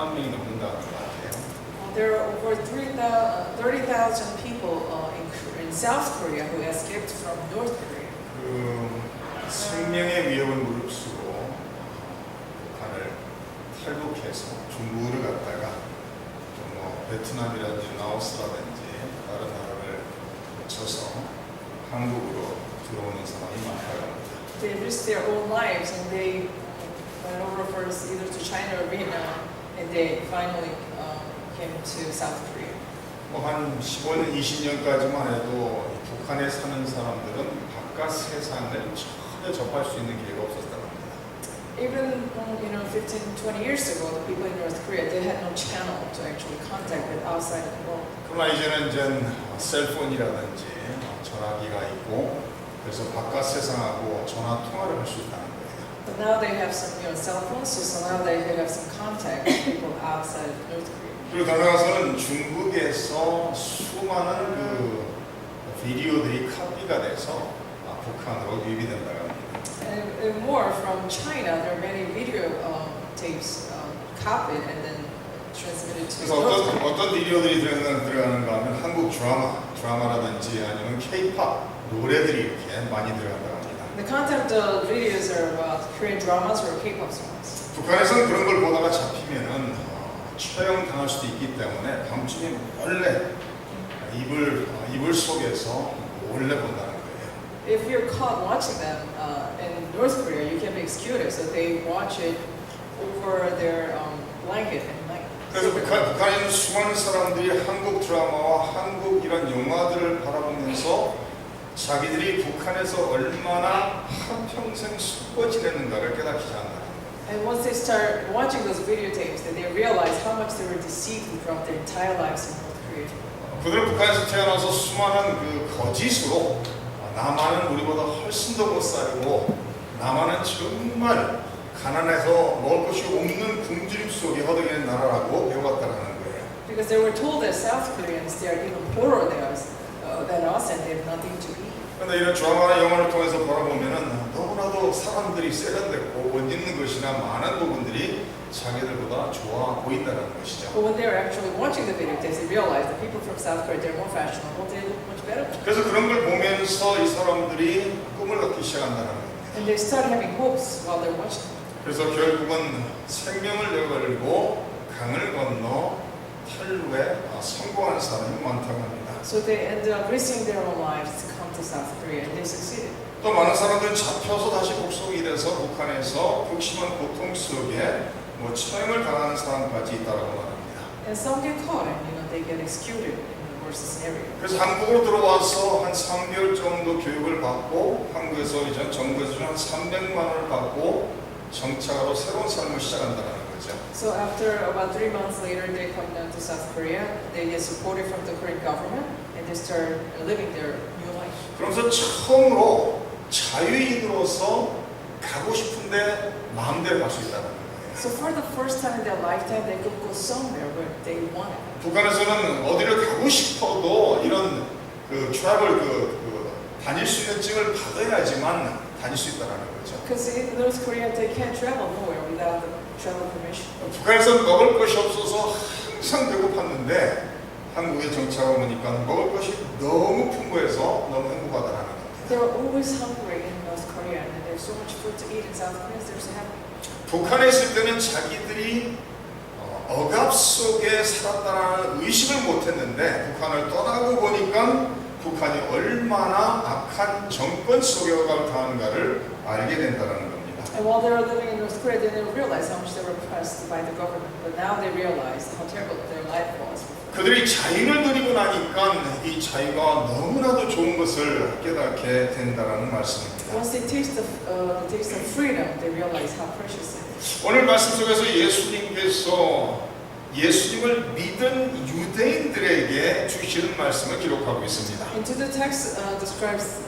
3만 명이 넘는다는 것 같아요. There are over 30,000 people in South Korea who escaped from North Korea. 그 생명의 위협을 무릅쓰고 북한을 탈북해서 중국을 갔다가 뭐 베트남이라든지 라오스라든지 다른 나라를 거쳐서 한국으로 들어오는 사람이 많다고 합니다. They risked their own lives and they went over first either to China or Vietnam, and they finally came to South Korea. 뭐 한 15년, 20년까지만 해도 북한에 사는 사람들은 바깥 세상을 전혀 접할 수 있는 기회가 없었다고 합니다. Even 15, 20 years ago, the people in North Korea, they had no channel to actually contact with outside of the world. 그러나 이제는 셀폰이라든지 전화기가 있고 그래서 바깥 세상하고 전화 통화를 할 수 있다는 거예요. But now they have some cell phones, so now they have some contact with people outside of North Korea. 그리고 더 나아가서는 중국에서 수많은 그 비디오들이 카피가 돼서 북한으로 유입된다고 합니다. And more from China, there are many video tapes copied and then transmitted to 그래서 North Korea. 어떤 비디오들이 들어가는가 하면 한국 드라마라든지 아니면 K-pop 노래들이 이렇게 많이 들어간다고 합니다. The content of videos are about Korean dramas or K-pop songs. 북한에서는 그런 걸 보다가 잡히면은 처형 당할 수도 있기 때문에 밤중에 몰래 이불 속에서 몰래 본다는 거예요. If you're caught watching them in North Korea, you can be executed. So they watch it over their blanket at night. 그래서 북한에 있는 수많은 사람들이 한국 드라마와 한국 이런 영화들을 바라보면서 자기들이 북한에서 얼마나 한평생 숨고 지냈는가를 깨닫기 시작한다. And once they start watching those videotapes, then they realize how much they were deceived throughout their entire lives in North Korea. 그들은 북한에서 태어나서 수많은 그 거짓으로 남한은 우리보다 훨씬 더 못 살고 남한은 정말 가난해서 먹을 것이 없는 굶주림 속에 허덕이는 나라라고 배워갔다는 거예요. Because they were told that South Koreans, they are even poorer than us and they have nothing to eat. 그런데 이런 드라마나 영화를 통해서 바라보면은 너무나도 사람들이 세련됐고 옷 입는 것이나 많은 부분들이 자기들보다 좋아 보인다는 것이죠. But when they were actually watching the videotapes, they realized that people from South Korea, they're more fashionable, they look much better. 그래서 그런 걸 보면서 이 사람들이 꿈을 갖기 시작한다는 겁니다. And they start having hopes while they're watching. 그래서 결국은 생명을 내걸고 강을 건너 탈루에 성공하는 사람이 많다고 합니다. So they ended up risking their own lives to come to South Korea, and they succeeded. 또 많은 사람들은 잡혀서 다시 복속이 돼서 북한에서 극심한 고통 속에 처형을 당하는 사람까지 있다고 말합니다. And some get caught, and they get executed in the worst scenario. 그래서 한국으로 들어와서 한 3개월 정도 교육을 받고 한국에서 이제 정부에서 한 300만 원을 받고 정착으로 새로운 삶을 시작한다는 거죠. So after about 3 months later, they come down to South Korea. They get supported from the Korean government, and they start living their new life. 그러면서 처음으로 자유인으로서 가고 싶은데 마음대로 갈 수 있다는 거예요. So for the first time in their lifetime, they could go somewhere where they wanted. 북한에서는 어디를 가고 싶어도 이런 트래블 다닐 수 있는 증을 받아야지만 다닐 수 있다는 거죠. Because in North Korea, they can't travel nowhere without the travel permission. 북한에서는 먹을 것이 없어서 항상 배고팠는데 한국에 정착하고 보니까 먹을 것이 너무 풍부해서 너무 행복하다는 거예요. They were always hungry in North Korea, and there's so much food to eat in South Korea. They're so happy. 북한에 있을 때는 자기들이 억압 속에 살았다는 의식을 못했는데 북한을 떠나고 보니까 북한이 얼마나 악한 정권 속에 억압을 당하는가를 알게 된다는 겁니다. And while they were living in North Korea, they didn't realize how much they were oppressed by the government. But now they realize how terrible their life was. 그들이 자유를 누리고 나니까 이 자유가 너무나도 좋은 것을 깨닫게 된다는 말씀입니다. Once they taste the freedom, they realize how precious it is. 오늘 말씀 속에서 예수님께서 예수님을 믿은 유대인들에게 주시는 말씀을 기록하고 있습니다. Into the text describes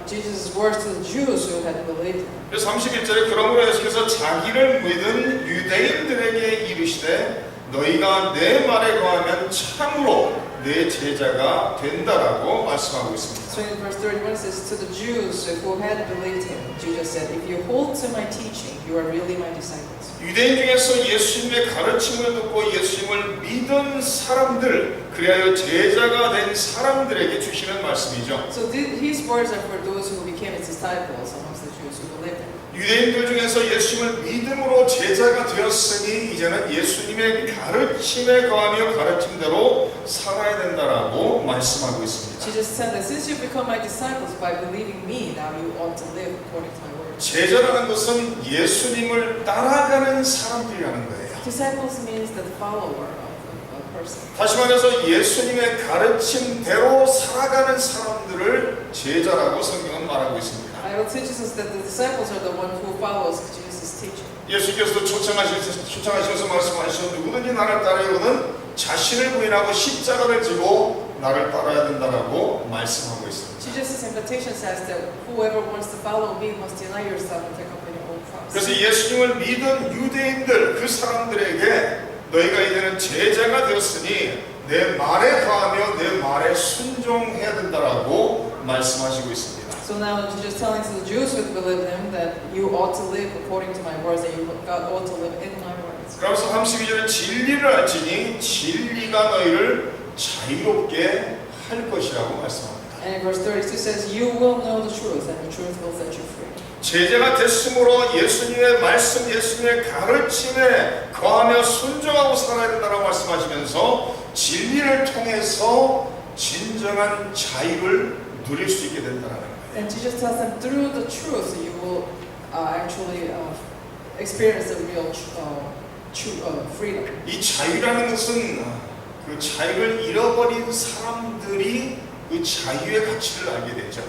Jesus' words to the Jews who had believed him. 그래서 31절에 그러므로 예수께서 자기를 믿은 유대인들에게 이르시되 너희가 내 말에 거하면 참으로 내 제자가 된다라고 말씀하고 있습니다. So in verse 31 it says, to the Jews who had believed him, Jesus said, if you hold to my teaching, you are really my disciples. 유대인 중에서 예수님의 가르침을 듣고 예수님을 믿은 사람들, 그리하여 제자가 된 사람들에게 주시는 말씀이죠. So his words are for those who became his disciples amongst the Jews who believed him. 유대인들 중에서 예수님을 믿음으로 제자가 되었으니 이제는 예수님의 가르침에 거하며 가르침대로 살아야 된다라고 말씀하고 있습니다. Jesus said that since you've become my disciples by believing me, now you ought to live according to my word. 제자라는 것은 예수님을 따라가는 사람들이라는 거예요. Disciples means the follower of a person. 다시 말해서 예수님의 가르침대로 살아가는 사람들을 제자라고 성경은 말하고 있습니다. Bible teaches us that the disciples are the one who follows Jesus' teaching. 예수께서도 초청하셔서 말씀하시죠. 누구든지 나를 따르려거든 자신을 부인하고 십자가를 지고 나를 따라야 된다라고 말씀하고 있습니다. Jesus' invitation says that whoever wants to follow me must deny yourself and take up your own cross. 그래서 예수님을 믿은 유대인들 그 사람들에게 너희가 이제는 제자가 되었으니 내 말에 거하며 내 말에 순종해야 된다라고 말씀하시고 있습니다. So now Jesus telling to the Jews who believe him that you ought to live according to my words, that you ought to live in my words. 그래서 32절에 진리를 알지니 진리가 너희를 자유롭게 할 것이라고 말씀합니다. And in verse 32 says, you will know the truth, and the truth will set you free. 제자가 됐으므로 예수님의 말씀, 예수님의 가르침에 거하며 순종하고 살아야 된다고 말씀하시면서 진리를 통해서 진정한 자유를 누릴 수 있게 된다는 거예요. And Jesus tells them through the truth you will actually experience the real freedom. 이 자유라는 것은 그 자유를 잃어버린 사람들이 그 자유의 가치를 알게 되죠.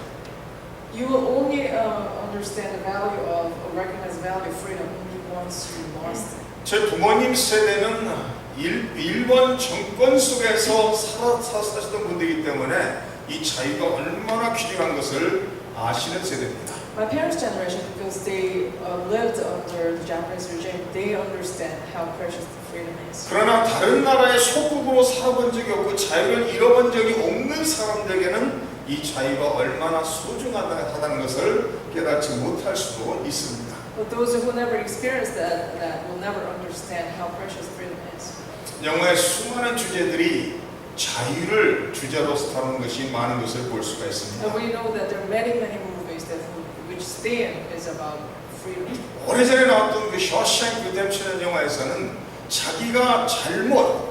You will only understand the value of, or recognize the value of freedom only once you lost it. 제 부모님 세대는 일본 정권 속에서 사셨던 분들이기 때문에 이 자유가 얼마나 귀중한 것을 아시는 세대입니다. My parents' generation, because they lived under the Japanese regime, they understand how precious the freedom is. 그러나 다른 나라의 소국으로 살아본 적이 없고 자유를 잃어본 적이 없는 사람들에게는 이 자유가 얼마나 소중하다는 것을 깨닫지 못할 수도 있습니다. But those who never experienced that will never understand how precious freedom is. 영화의 수많은 주제들이 자유를 주제로 다루는 것이 많은 것을 볼 수가 있습니다. And we know that there are many movies which theme is about freedom. 오래전에 나왔던 그 쇼생크 리뎀션이라는 영화에서는 자기가 잘못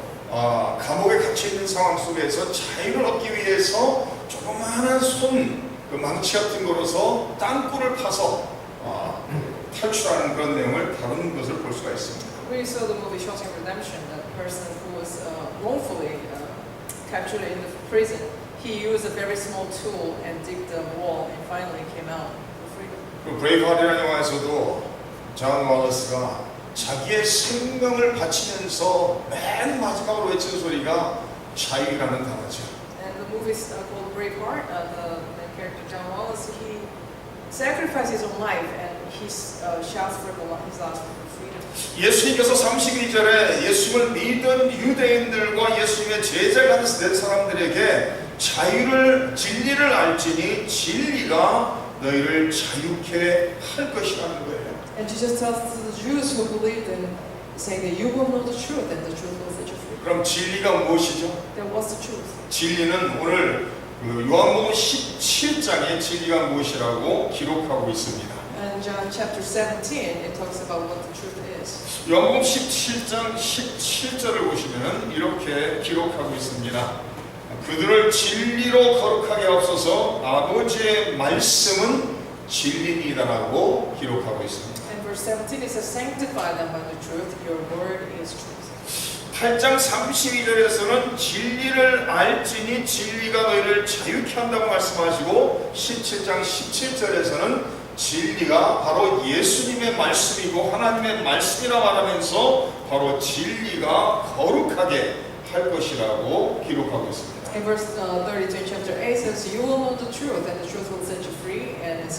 감옥에 갇혀 있는 상황 속에서 자유를 얻기 위해서 조그마한 그 망치 같은 거로서 땅굴을 파서 탈출하는 그런 내용을 다루는 것을 볼 수가 있습니다. We saw the movie Shawshank Redemption. That person who was wrongfully captured in the prison, he used a very small tool and digged the wall and finally came out with freedom. 그 브레이브하트라는 영화에서도 존 월러스가 자기의 생명을 바치면서 맨 마지막으로 외치는 소리가 자유라는 단어죠. And the movie called Braveheart, the main character John Wallace, he sacrificed his own life and he shouts for his last for freedom. 예수님께서 32절에 예수님을 믿은 유대인들과 예수님의 제자가 된 사람들에게 진리를 알지니 진리가 너희를 자유케 할 것이라는 거예요. And Jesus tells to the Jews who believed in, saying that you will know the truth and the truth will set you free. 그럼 진리가 무엇이죠? Then what's the truth? 진리는 오늘 요한복음 17장에 진리가 무엇이라고 기록하고 있습니다. And John chapter 17, it talks about what the truth is. 요한복음 17장 17절을 보시면 이렇게 기록하고 있습니다. 그들을 진리로 거룩하게 하옵소서 아버지의 말씀은 진리니이다라고 기록하고 있습니다. In verse 17 it says, sanctify them by the truth, your word is truth. 8장 32절에서는 진리를 알지니 진리가 너희를 자유케 한다고 말씀하시고 17장 17절에서는 진리가 바로 예수님의 말씀이고 하나님의 말씀이라 말하면서 바로 진리가 거룩하게 할 것이라고 기록하고 있습니다. In verse 32 in chapter 8 says, you will know the truth and the truth will set you free. And in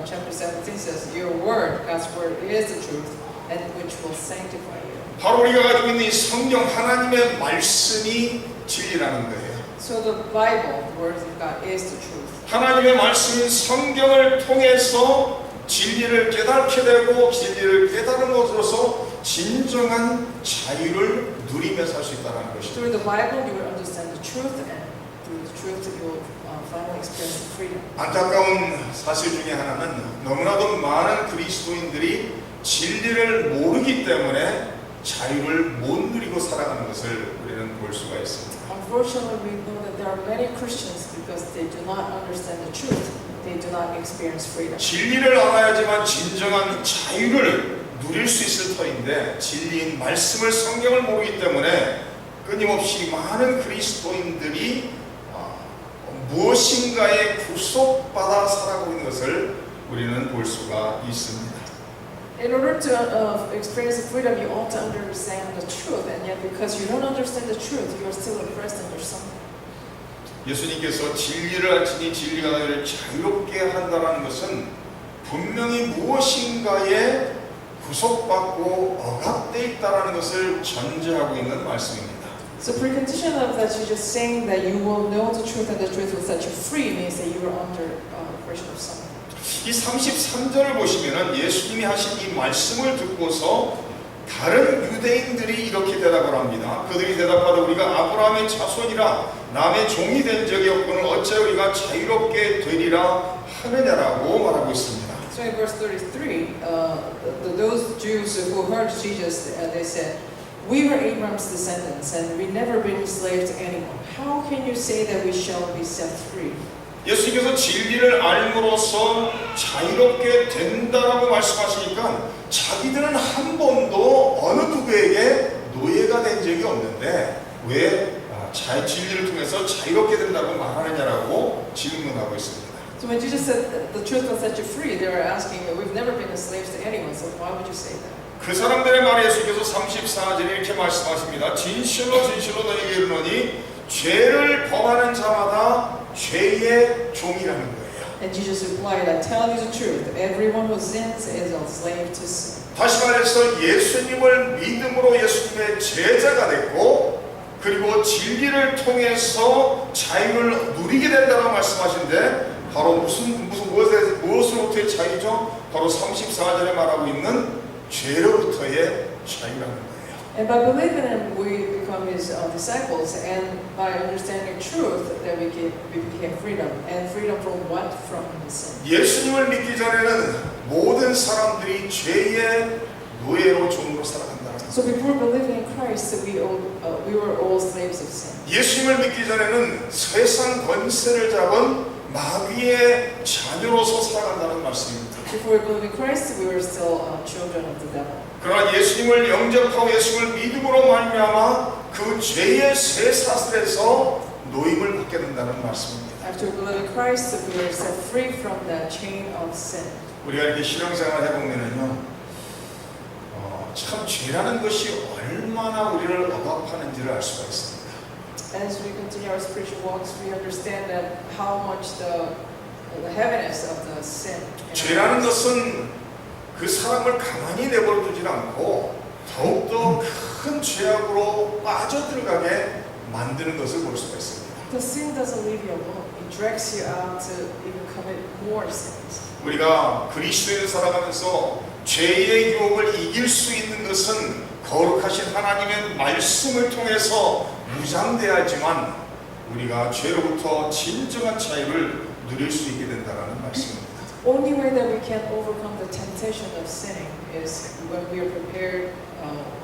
chapter 17 says, your word, God's word is the truth and which will sanctify you. 바로 우리가 가지고 있는 이 성경 하나님의 말씀이 진리라는 거예요. So the Bible, the Word of God, is the truth. 하나님의 말씀인 성경을 통해서 진리를 깨닫게 되고 진리를 깨달은 것으로서 진정한 자유를 누리며 살 수 있다는 것이죠. Through the Bible, you will understand the truth, and through the truth, you will finally experience freedom. 안타까운 사실 중에 하나는 너무나도 많은 그리스도인들이 진리를 모르기 때문에 자유를 못 누리고 살아가는 것을 우리는 볼 수가 있습니다. Unfortunately, we know that there are many Christians because they do not understand the truth. They do not experience freedom. 진리를 알아야지만 진정한 자유를 누릴 수 있을 터인데 진리인 말씀을 성경을 모르기 때문에 끊임없이 많은 그리스도인들이 무엇인가에 구속받아 살아가고 있는 것을 우리는 볼 수가 있습니다. In order to experience freedom, you ought to understand the truth, and yet because you don't understand the truth, you are still oppressed under something. 예수님께서 진리를 알지니 진리가 너희를 자유롭게 한다는 것은 분명히 무엇인가에 구속받고 억압되어 있다는 것을 전제하고 있는 말씀입니다. So precondition of that, you're just saying that you will know the truth and the truth will set you free means that you are under oppression of something. 이 33절을 보시면은 예수님이 하신 이 말씀을 듣고서 다른 유대인들이 이렇게 대답을 합니다. 그들이 대답하되 우리가 아브라함의 자손이라 남의 종이 된 적이 없고는 어째 우리가 자유롭게 되리라 하느냐라고 말하고 있습니다. So in verse 33, those Jews who heard Jesus, they said, "We were Abraham's descendants, and we never been enslaved to anyone. How can you say that we shall be set free?" 예수님께서 진리를 알므로써 자유롭게 된다라고 말씀하시니까 자기들은 한 번도 어느 누구에게 노예가 된 적이 없는데 왜 진리를 통해서 자유롭게 된다고 말하느냐라고 질문하고 있습니다. So when Jesus said the truth will set you free, they were asking, "We've never been slaves to anyone, so why would you say that?" 그 사람들의 말에 예수께서 34절에 이렇게 말씀하십니다. 진실로 진실로 너희에게 이르노니 죄를 범하는 자마다 죄의 종이라는 거예요. And Jesus replied, "I tell you the truth. Everyone who sins is a slave to sin." 다시 말해서 예수님을 믿음으로 예수님의 제자가 됐고 그리고 진리를 통해서 자유를 누리게 된다고 말씀하신데 바로 무엇으로부터의 자유죠? 바로 34절에 말하고 있는 죄로부터의 자유라는 거예요. And by believing in Him, we become His disciples, and by understanding truth, that we became freedom. And freedom from what? From sin. 예수님을 믿기 전에는 모든 사람들이 죄의 노예로 종으로 살아간다는 거예요. So before believing in Christ, we were all slaves of sin. 예수님을 믿기 전에는 세상 권세를 잡은 마귀의 자녀로서 살아간다는 말씀입니다. Before we believed in Christ, we were still children of the devil. 그러나 예수님을 영접하고 예수님을 믿음으로 말미암아 그 죄의 새 사슬에서 노임을 받게 된다는 말씀입니다. After believing in Christ, we were set free from the chain of sin. 우리가 이렇게 신앙생활을 해보면은요, 참 죄라는 것이 얼마나 우리를 억압하는지를 알 수가 있습니다. As we continue our spiritual walks, we understand that how much the heaviness of the sin. 죄라는 것은 그 사람을 가만히 내버려 두질 않고 더욱더 큰 죄악으로 빠져들어가게 만드는 것을 볼 수가 있습니다. The sin doesn't leave you alone. It drags you out to even commit more sins. 우리가 그리스도인을 살아가면서 죄의 유혹을 이길 수 있는 것은 거룩하신 하나님의 말씀을 통해서 무장돼야지만 우리가 죄로부터 진정한 자유를 누릴 수 있게 된다는 말씀입니다. Only way that we can overcome the temptation of sinning is when we are prepared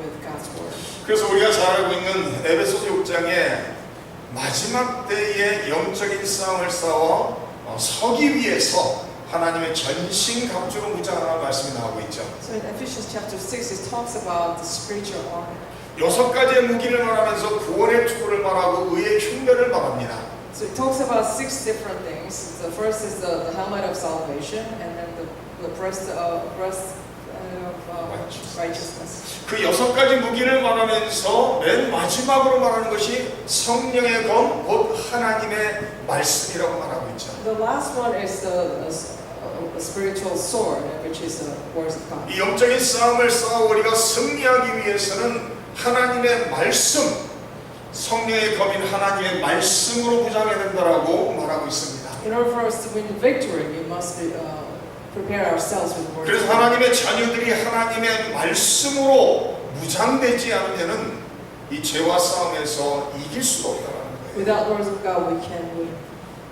with God's word. 그래서 우리가 잘 알고 있는 에베소서 6장에 마지막 때의 영적인 싸움을 싸워 서기 위해서 하나님의 전신 갑주로 무장하라는 말씀이 나오고 있죠. So in Ephesians chapter 6, it talks about the spiritual armor. 6가지의 무기를 말하면서 구원의 투구를 말하고 의의 흉배를 말합니다. So it talks about 6 different things. The first is the helmet of salvation, and then the breast of righteousness. 그 6가지 무기를 말하면서 맨 마지막으로 말하는 것이 성령의 검, 곧 하나님의 말씀이라고 말하고 있죠. The last one is the spiritual sword, which is the words of God. 이 영적인 싸움을 싸워 우리가 승리하기 위해서는 하나님의 말씀, 성령의 검인 하나님의 말씀으로 무장해야 된다라고 말하고 있습니다. In order for us to win victory, we must prepare ourselves with the word. 그래서 하나님의 자녀들이 하나님의 말씀으로 무장되지 않으면은 이 죄와 싸움에서 이길 수가 없다는 거예요. Without words of God, we can't win.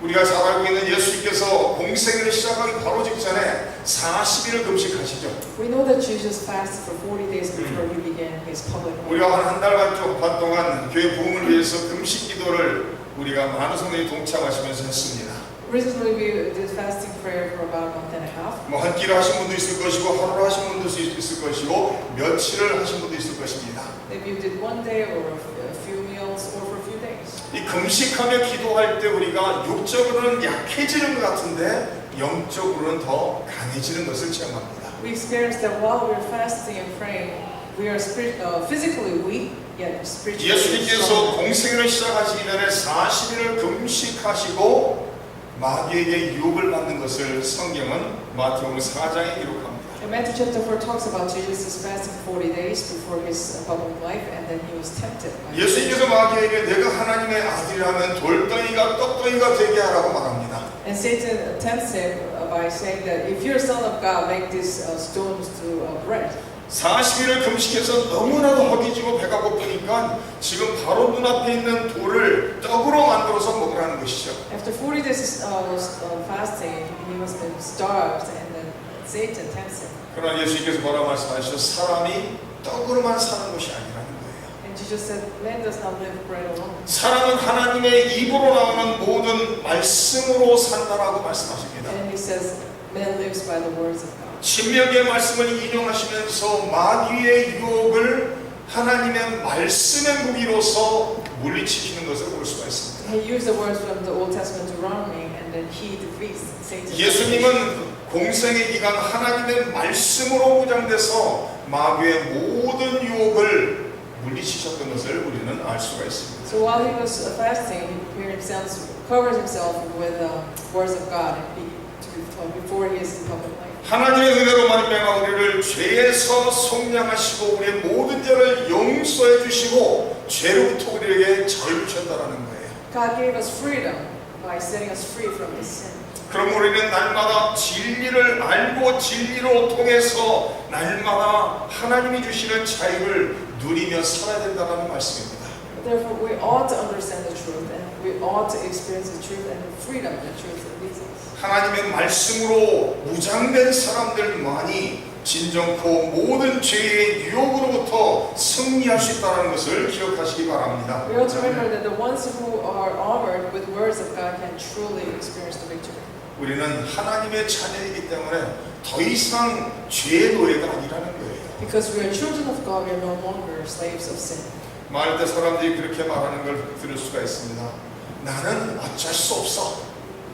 우리가 잘 알고 있는 예수님께서 공생애를 시작하기 바로 직전에 40일을 금식하시죠. We know that Jesus fasted for 40 days before he began his public life. 우리가 한 달 반 동안 교회 부흥을 위해서 금식 기도를 우리가 많은 성도들이 동참하시면서 했습니다. Recently, we did fasting prayer for about a month and a half. 뭐 한 끼를 하신 분도 있을 것이고 하루를 하신 분도 있을 것이고 며칠을 하신 분도 있을 것입니다. Maybe you did one day or a few meals or for a few days. 이 금식하며 기도할 때 우리가 육적으로는 약해지는 것 같은데 영적으로는 더 강해지는 것을 체험합니다. We experience that while we're fasting and praying, we are physically weak, yet spiritually 예수님께서 strong. 공생애를 시작하시기 전에 40일을 금식하시고 마귀에게 유혹을 받는 것을 성경은 마태복음 4장에 기록합니다. And Matthew chapter 4 talks about Jesus fasting 40 days before his public life, and then he was tempted. by 예수님께서 마귀에게 내가 하나님의 아들이라면 돌덩이가 떡덩이가 되게 하라고 말합니다. And Satan tempts him by saying that if you're a son of God, make these stones to bread. 40일을 금식해서 너무나도 허기지고 배가 고프니까 지금 바로 눈앞에 있는 돌을 떡으로 만들어서 먹으라는 것이죠. After 40 days fasting, he must have been starved, and then Satan tempts him. 그러나 예수님께서 뭐라 말씀하시죠? 사람이 떡으로만 사는 것이 아니라는 거예요. And Jesus said, man does not live bread alone. 사람은 하나님의 입으로 나오는 모든 말씀으로 산다라고 말씀하십니다. And he says, man lives by the words of God. 신명기의 말씀을 인용하시면서 마귀의 유혹을 하나님의 말씀의 무기로서 물리치시는 것을 볼 수가 있습니다. He used the words from the Old Testament Deuteronomy, and then he defeats Satan. 예수님은 공생의 기간 하나님의 말씀으로 무장돼서 마귀의 모든 유혹을 물리치셨던 것을 우리는 알 수가 있습니다. So while he was fasting, he prepared himself, covered himself with words of God, and before his public life. 하나님의 은혜로 말미암아 우리를 죄에서 속량하시고 우리의 모든 죄를 용서해 주시고 죄로부터 우리에게 자유를 주셨다라는 거예요. God gave us freedom by setting us free from this sin. 그럼 우리는 날마다 진리를 알고 진리로 통해서 날마다 하나님이 주시는 자유를 누리며 살아야 된다는 말씀입니다. Therefore, we ought to understand the truth, and we ought to experience the truth and the freedom the truth leads us. 하나님의 말씀으로 무장된 사람들만이 진정코 모든 죄의 유혹으로부터 승리할 수 있다는 것을 기억하시기 바랍니다. We ought to remember that the ones who are armored with words of God can truly experience the victory. 우리는 하나님의 자녀이기 때문에 더 이상 죄의 노예가 아니라는 거예요. Because we are children of God, we are no longer slaves of sin. 말할 때 사람들이 그렇게 말하는 걸 들을 수가 있습니다. 나는 어쩔 수 없어.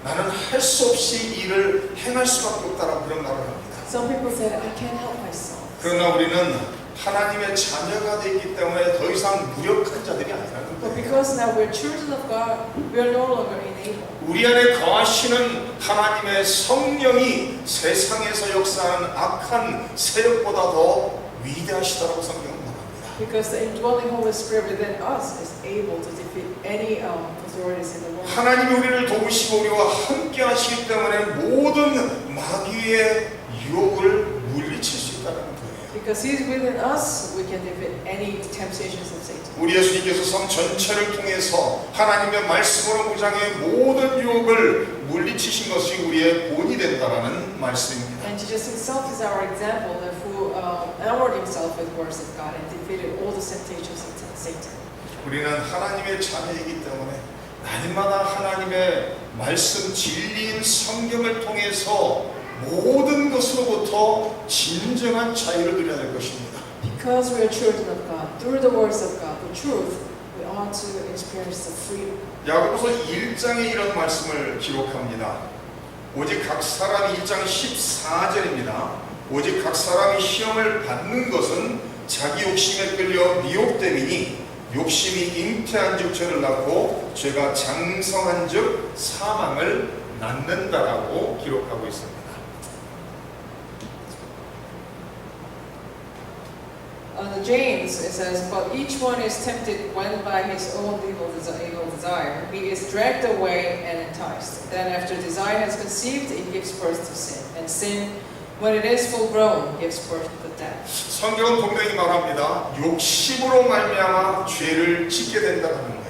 나는 할 수 없이 일을 행할 수밖에 없다라고 그런 말을 합니다. Some people said, I can't help myself. 그러나 우리는 하나님의 자녀가 되기 때문에 더 이상 무력한 자들이 아니라는 But 거예요. because now we're children of God, we are no longer unable. 우리 안에 거하시는 하나님의 성령이 세상에서 역사하는 악한 세력보다 더 위대하시다라고 성경은 말합니다. Because the indwelling Holy Spirit within us is able to defeat any authorities in the world. 하나님이 우리를 도우시고 우리와 함께 하시기 때문에 모든 마귀의 유혹을 물리칠 수 있다는 거예요. Because He is within us, we can defeat any temptations of Satan. 우리 예수님께서 삶 전체를 통해서 하나님의 말씀으로 무장해 모든 유혹을 물리치신 것이 우리의 본이 된다라는 말씀입니다. And Jesus Himself is our example of who armored Himself with words of God and defeated all the temptations of Satan. 우리는 하나님의 자녀이기 때문에 날마다 하나님의 말씀 진리인 성경을 통해서 모든 것으로부터 진정한 자유를 누려야 될 것입니다. Because we are children of God, through the words of God, the truth, we ought to experience the freedom. 야고보서 1장에 이런 말씀을 기록합니다. 오직 각 사람이 1장 14절입니다. 오직 각 사람이 시험을 받는 것은 자기 욕심에 끌려 미혹됨이니 욕심이 잉태한 즉 죄를 낳고 죄가 장성한 즉 사망을 낳는다라고 기록하고 있습니다. the James, it says, but each one is tempted when by his own evil desire he is dragged away and enticed. Then after desire has conceived, it gives birth to sin. And sin, when it is full grown, gives birth to death. 성경은 분명히 말합니다. 욕심으로 말미암아 죄를 짓게 된다는 거예요.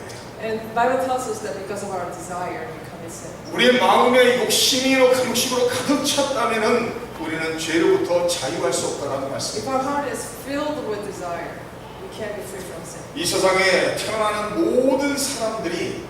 And the Bible tells us that because of our desire, we commit sin. 우리의 마음에 욕심으로 가득 찼다면은 우리는 죄로부터 자유할 수 없다는 If 말씀입니다. our heart is filled with desire, we can't be free from sin. 이 세상에 태어나는 모든 사람들이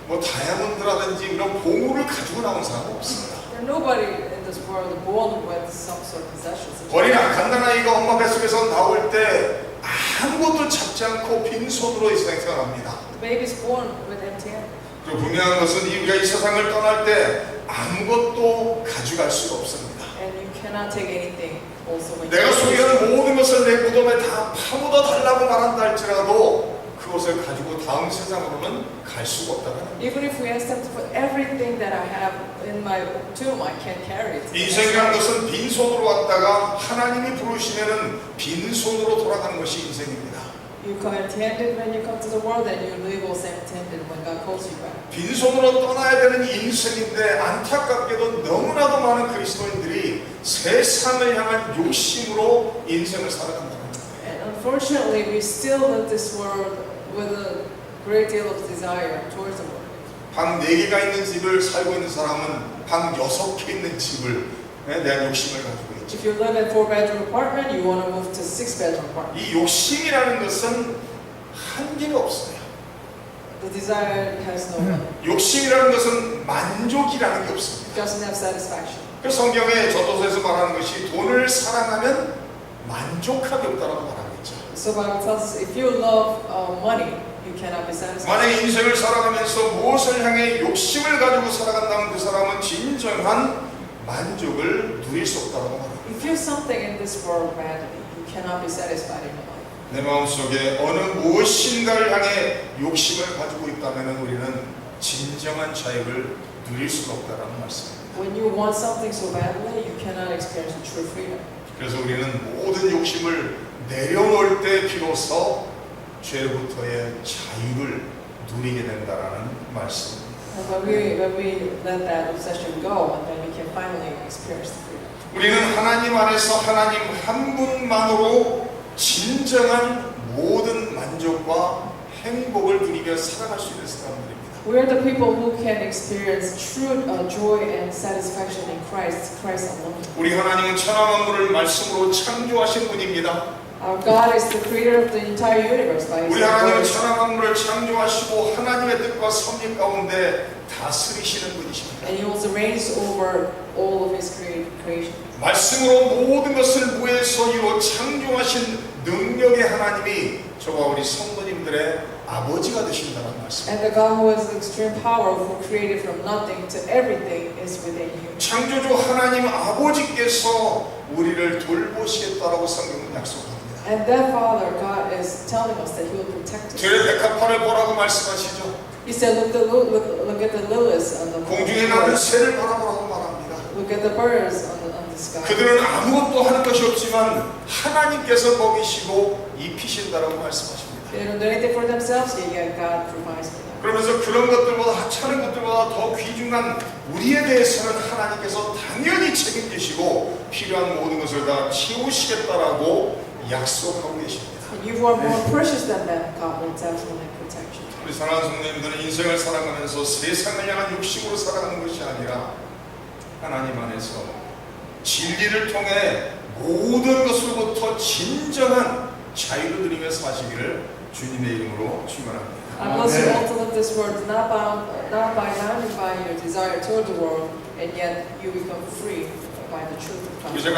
뭐 다이아몬드라든지 이런 보물을 가지고 나온 사람은 없습니다. There's nobody in this world born with some sort of possessions. 어린 갓난아이가 엄마 뱃속에서 나올 때 아무것도 잡지 않고 빈손으로 이 세상에 태어납니다. The baby is born with empty hand. 그리고 분명한 것은 우리가 이 세상을 떠날 때 아무것도 가져갈 수가 없습니다. And you cannot take anything also when 내가 you 소유하는 모든 것을 내 무덤에 다 파묻어 달라고 말한다 할지라도 그것을 가지고 다음 세상으로는 갈 수가 없다는 거예요. Even if we ask them to put everything that I have in my tomb, I can't carry it. 인생이라는 것은 빈손으로 왔다가 하나님이 부르시면은 빈손으로 돌아가는 것이 인생입니다. You come empty-handed when you come to the world, and you leave also empty-handed when God calls you back. 빈손으로 떠나야 되는 인생인데 안타깝게도 너무나도 많은 그리스도인들이 세상을 향한 욕심으로 인생을 살아간다는 거예요. And unfortunately, we still live this world with a great deal of desire towards the world. 방 4개가 있는 집을 살고 있는 사람은 방 6개 있는 집을 대한 욕심을 가지고 있죠. If you live in a 4-bedroom apartment, you want to move to 6-bedroom apartment. 이 욕심이라는 것은 한계가 없어요. The desire has no limit. 욕심이라는 것은 만족이라는 게 It 없습니다. doesn't have satisfaction. 그 성경의 저도서에서 말하는 것이 돈을 사랑하면 만족함이 없다라고 말하고 있죠. So Bible tells us if you love money, you cannot be satisfied. 만약에 인생을 살아가면서 무엇을 향해 욕심을 가지고 살아간다면 그 사람은 진정한 만족을 누릴 수 없다고 말합니다. If you something in this world badly, you cannot be satisfied in your life. 내 마음속에 어느 무엇인가를 향해 욕심을 가지고 있다면 우리는 진정한 자유를 누릴 수가 없다는 말씀입니다. When you want something so badly, you cannot experience the true freedom. 그래서 우리는 모든 욕심을 내려놓을 때 비로소 죄로부터의 자유를 누리게 된다는 말씀입니다. And when we let that obsession go, then we can finally experience the freedom. 우리는 하나님 안에서 하나님 한 분만으로 진정한 모든 만족과 행복을 누리며 살아갈 수 있는 사람들입니다. We are the people who can experience true joy and satisfaction in Christ alone. 우리 하나님은 천하 만물을 말씀으로 창조하신 분입니다. Our God is the creator of the entire universe by His 우리 하나님은 word. 천하 만물을 창조하시고 하나님의 뜻과 섭리 가운데 다스리시는 분이십니다. And He also reigns over all of His creation. 말씀으로 모든 것을 무에서 이루어 창조하신 능력의 하나님이 저와 우리 성도님들의 아버지가 되신다는 말씀. And the God who has extreme power, who created from nothing to everything, is within you. 창조주 하나님 아버지께서 우리를 돌보시겠다라고 성경은 약속합니다. And that Father, God is telling us that He will protect us. 들의 백합화를 보라고 말씀하시죠. He said, look at the lilies on the 공중에 나는 새를 바라보라고 말합니다. Look at the birds on the sky. 그들은 아무것도 하는 것이 없지만 하나님께서 먹이시고 입히신다라고 말씀하십니다. They don't do anything for themselves, yet God provides for them. 그러면서 그런 것들보다 하찮은 것들보다 더 귀중한 우리에 대해서는 하나님께서 당연히 책임지시고 필요한 모든 것을 다 채우시겠다라고 약속하고 계십니다. And you who are more precious than them, God will definitely protect you. 우리 사랑하는 성도님들은 인생을 살아가면서 세상을 향한 욕심으로 살아가는 것이 아니라 하나님 안에서 진리를 통해 모든 것으로부터 진정한 자유를 누리며 사시기를 주님의 이름으로 축원합니다. I bless you all to live this world, not bounded by your desire toward the world, and yet you become free by the truth of God. 제가